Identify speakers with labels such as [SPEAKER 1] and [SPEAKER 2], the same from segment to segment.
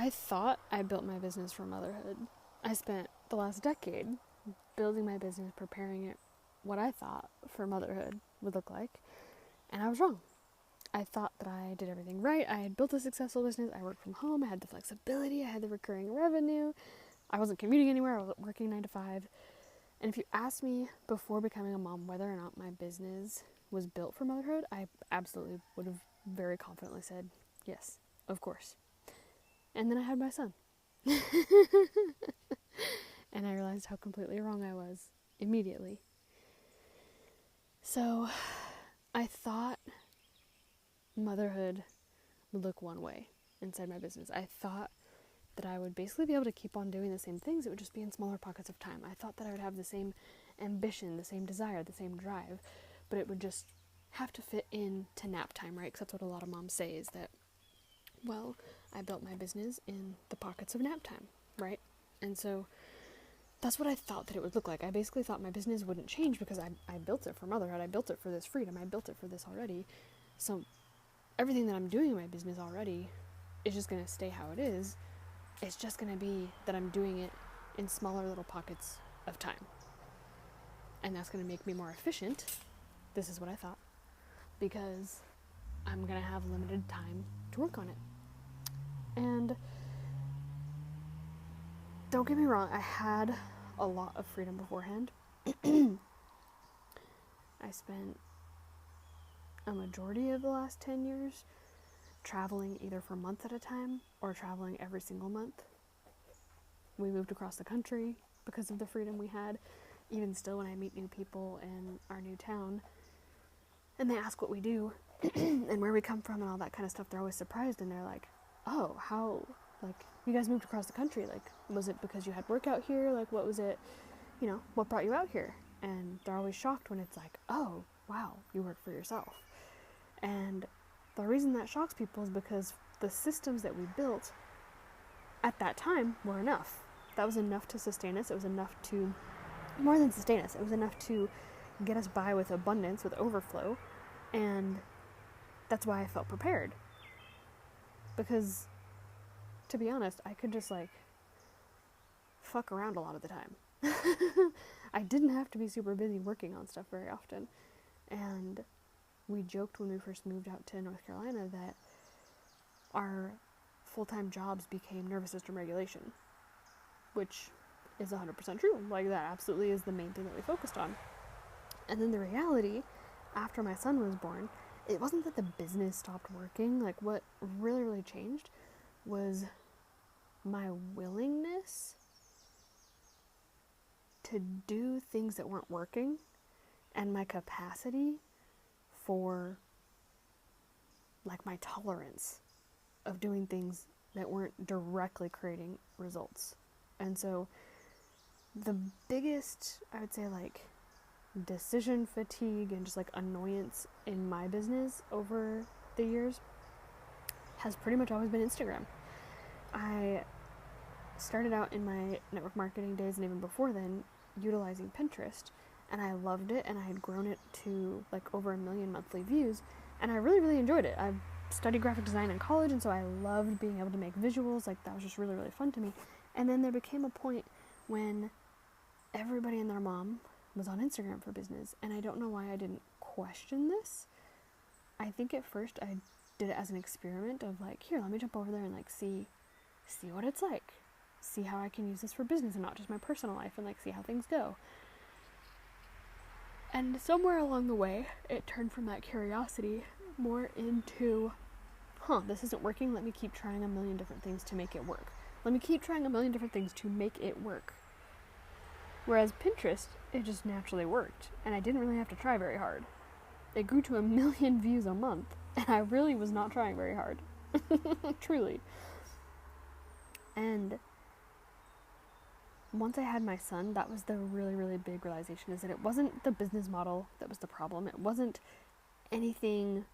[SPEAKER 1] I thought I built my business for motherhood. I spent the last decade building my business, preparing it what I thought for motherhood would look like, and I was wrong. I thought that I did everything right. I had built a successful business. I worked from home. I had the flexibility. I had the recurring revenue. I wasn't commuting anywhere. I wasn't working 9 to 5. And if you asked me before becoming a mom whether or not my business was built for motherhood, I absolutely would have very confidently said, yes, of course. And then I had my son. And I realized how completely wrong I was immediately. So I thought motherhood would look one way inside my business. I thought that I would basically be able to keep on doing the same things. It would just be in smaller pockets of time. I thought that I would have the same ambition, the same desire, the same drive, but it would just have to fit in to nap time, right? Because that's what a lot of moms say is that, well, I built my business in the pockets of nap time, right? And so that's what I thought that it would look like. I basically thought my business wouldn't change because I built it for motherhood. I built it for this freedom. I built it for this already. So everything that I'm doing in my business already is just going to stay how it is. It's just going to be that I'm doing it in smaller little pockets of time. And that's going to make me more efficient. This is what I thought. Because I'm going to have limited time to work on it. And don't get me wrong, I had a lot of freedom beforehand. I spent a majority of the last 10 years traveling either for months at a time or traveling every single month. We moved across the country because of the freedom we had. Even still, when I meet new people in our new town and they ask what we do and where we come from and all that kind of stuff, they're always surprised and they're like, oh, how, like, you guys moved across the country, like, was it because you had work out here, like, what was it, you know, what brought you out here? And they're always shocked when it's like, oh, wow, you work for yourself. And the reason that shocks people is because the systems that we built at that time were enough. That was enough to sustain us. It was enough to, more than sustain us, it was enough to get us by with abundance, with overflow. And that's why I felt prepared. Because, to be honest, I could just, like, fuck around a lot of the time. I didn't have to be super busy working on stuff very often. And we joked when we first moved out to North Carolina that our full-time jobs became nervous system regulation, which is 100% true. Like, that absolutely is the main thing that we focused on. And then the reality, after my son was born, it wasn't that the business stopped working. Like, what really, really changed was my willingness to do things that weren't working and my capacity for, like, my tolerance of doing things that weren't directly creating results. And so the biggest, I would say, like, decision fatigue and just, like, annoyance in my business over the years has pretty much always been Instagram. I started out in my network marketing days, and even before then, utilizing Pinterest, and I loved it, and I had grown it to, like, over 1 million monthly views, and I really, really enjoyed it. I studied graphic design in college, and so I loved being able to make visuals. Like, that was just really, really fun to me. And then there became a point when everybody and their mom was on Instagram for business, and I don't know why I didn't question this. I think at first I did it as an experiment of, like, here, let me jump over there and, like, see what it's like, see how I can use this for business and not just my personal life, and, like, see how things go. And somewhere along the way, it turned from that curiosity more into, this isn't working, let me keep trying 1 million different things to make it work. Let me keep trying 1 million different things to make it work. Whereas Pinterest, it just naturally worked, and I didn't really have to try very hard. It grew to 1 million views a month, and I really was not trying very hard. Truly. And once I had my son, that was the really, really big realization, is that it wasn't the business model that was the problem. It wasn't anything,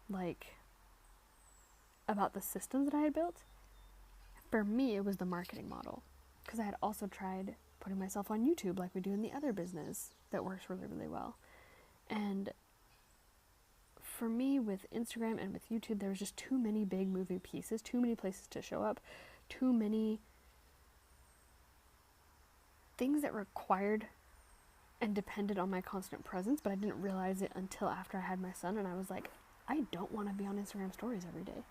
[SPEAKER 1] like, about the systems that I had built. For me, it was the marketing model, because I had also tried putting myself on YouTube like we do in the other business that works really, really well. And for me, with Instagram and with YouTube, there was just too many big moving pieces, too many places to show up, too many things that required and depended on my constant presence, but I didn't realize it until after I had my son, and I was like, I don't want to be on Instagram stories every day.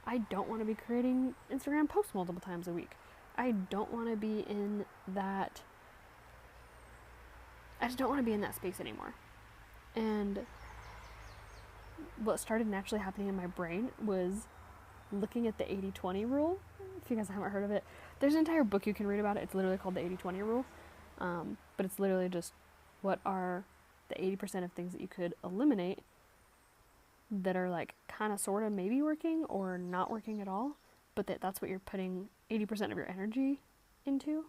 [SPEAKER 1] I don't want to be creating Instagram posts multiple times a week. I don't want to be in that, I just don't want to be in that space anymore. And what started naturally happening in my brain was looking at the 80-20 rule. If you guys haven't heard of it, there's an entire book you can read about it. It's literally called the 80-20 rule. But it's literally just what are the 80% of things that you could eliminate that are like kind of sort of maybe working or not working at all, but that's what you're putting 80% of your energy into.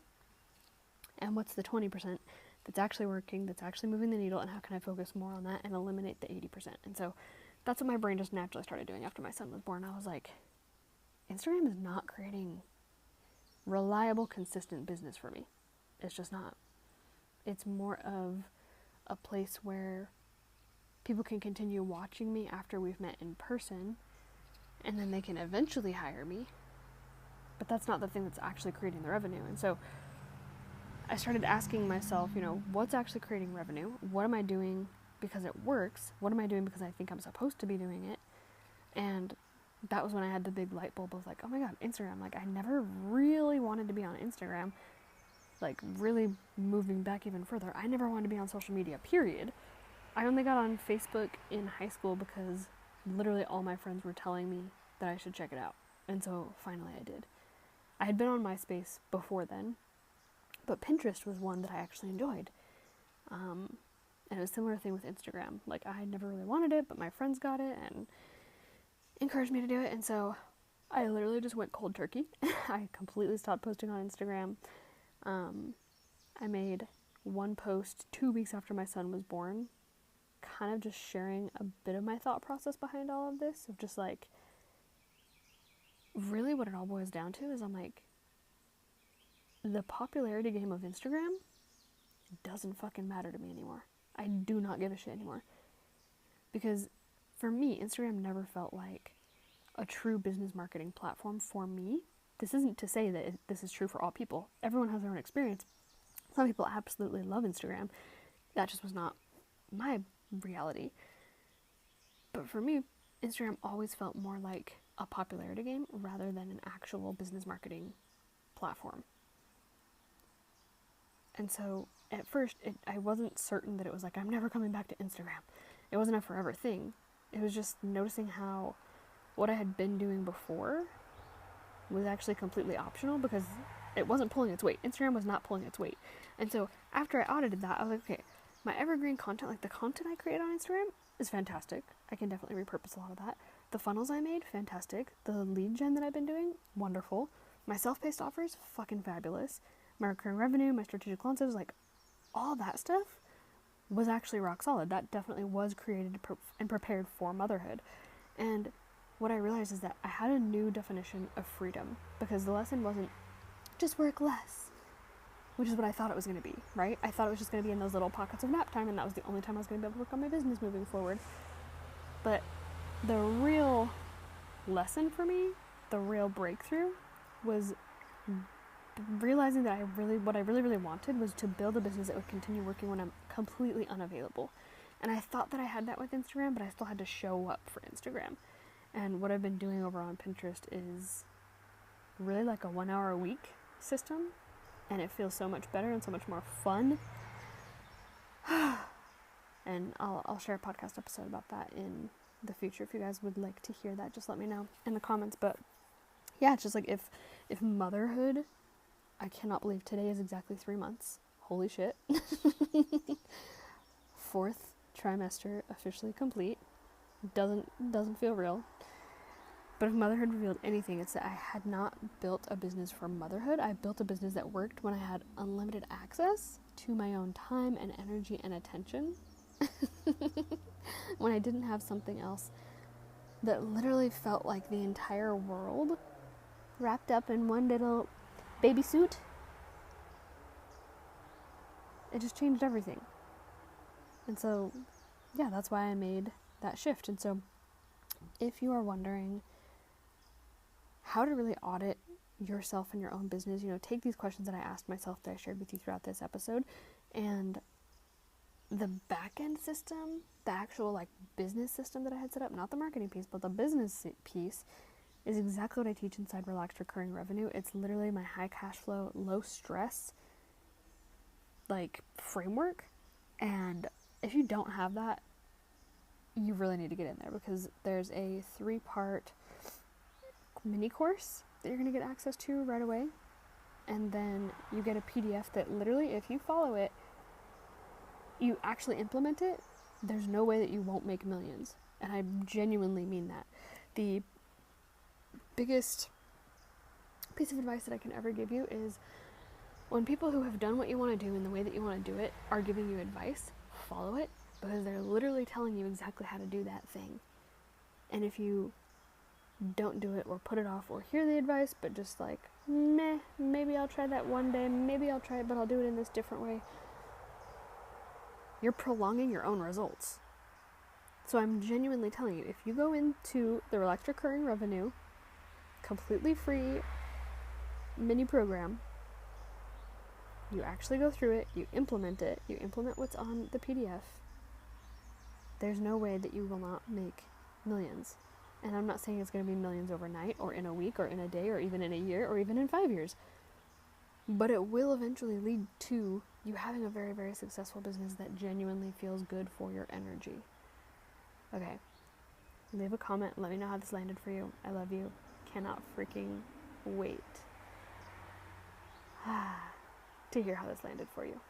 [SPEAKER 1] And what's the 20% that's actually working, that's actually moving the needle, and how can I focus more on that and eliminate the 80%? And so that's what my brain just naturally started doing after my son was born. I was like, Instagram is not creating reliable, consistent business for me. It's just not. It's more of a place where people can continue watching me after we've met in person, and then they can eventually hire me. But that's not the thing that's actually creating the revenue. And so I started asking myself, what's actually creating revenue? What am I doing because it works? What am I doing because I think I'm supposed to be doing it? And that was when I had the big light bulb of like, oh my God, Instagram. Like, I never really wanted to be on Instagram. Like, really moving back even further, I never wanted to be on social media, period. I only got on Facebook in high school because literally all my friends were telling me that I should check it out. And so finally I did. I had been on MySpace before then, but Pinterest was one that I actually enjoyed. And it was a similar thing with Instagram. Like, I had never really wanted it, but my friends got it and encouraged me to do it. And so I literally just went cold turkey. I completely stopped posting on Instagram. I made one post 2 weeks after my son was born, kind of just sharing a bit of my thought process behind all of this, of just like, really what it all boils down to is I'm like, the popularity game of Instagram doesn't fucking matter to me anymore. I do not give a shit anymore. Because for me, Instagram never felt like a true business marketing platform for me. This isn't to say that this is true for all people. Everyone has their own experience. Some people absolutely love Instagram. That just was not my reality. But for me, Instagram always felt more like a popularity game rather than an actual business marketing platform. And so at first, I wasn't certain that it was like, I'm never coming back to Instagram. It wasn't a forever thing. It was just noticing how what I had been doing before was actually completely optional because it wasn't pulling its weight. Instagram was not pulling its weight. And so after I audited that, I was like, okay, my evergreen content, like the content I create on Instagram is fantastic. I can definitely repurpose a lot of that. The funnels I made, fantastic. The lead gen that I've been doing, wonderful. My self-paced offers, fucking fabulous. My recurring revenue, my strategic launches, like all that stuff was actually rock solid. That definitely was created and prepared for motherhood. And what I realized is that I had a new definition of freedom, because the lesson wasn't just work less, which is what I thought it was going to be, right? I thought it was just going to be in those little pockets of nap time, and that was the only time I was going to be able to work on my business moving forward. But the real lesson for me, the real breakthrough, was realizing that what I really wanted was to build a business that would continue working when I'm completely unavailable. And I thought that I had that with Instagram, but I still had to show up for Instagram. And what I've been doing over on Pinterest is really like a 1 hour a week system. And it feels so much better and so much more fun. And I'll share a podcast episode about that in the future. If you guys would like to hear that, just let me know in the comments. But yeah, it's just like if motherhood, I cannot believe today is exactly 3 months. Holy shit. 4th trimester officially complete. Doesn't feel real. But if motherhood revealed anything, it's that I had not built a business for motherhood. I built a business that worked when I had unlimited access to my own time and energy and attention. When I didn't have something else that literally felt like the entire world wrapped up in one little baby suit. It just changed everything. And so, yeah, that's why I made that shift. And so if you are wondering how to really audit yourself and your own business, take these questions that I asked myself that I shared with you throughout this episode, and the back end system, the actual like business system that I had set up, not the marketing piece, but the business piece, is exactly what I teach inside Relaxed Recurring Revenue. It's literally my high cash flow, low stress like framework. And if you don't have that, you really need to get in there, because there's a 3-part mini course that you're going to get access to right away. And then you get a PDF that literally, if you follow it, you actually implement it, there's no way that you won't make millions. And I genuinely mean that. The biggest piece of advice that I can ever give you is, when people who have done what you want to do in the way that you want to do it are giving you advice, follow it, because they're literally telling you exactly how to do that thing. And if you don't do it or put it off or hear the advice, but just like, meh, maybe I'll try that one day, maybe I'll try it, but I'll do it in this different way, you're prolonging your own results. So I'm genuinely telling you, if you go into the Relaxed Recurring Revenue, completely free mini program, you actually go through it, you implement what's on the PDF, there's no way that you will not make millions. And I'm not saying it's going to be millions overnight, or in a week, or in a day, or even in a year, or even in 5 years. But it will eventually lead to you having a very, very successful business that genuinely feels good for your energy. Okay. Leave a comment. Let me know how this landed for you. I love you. Cannot freaking wait to hear how this landed for you.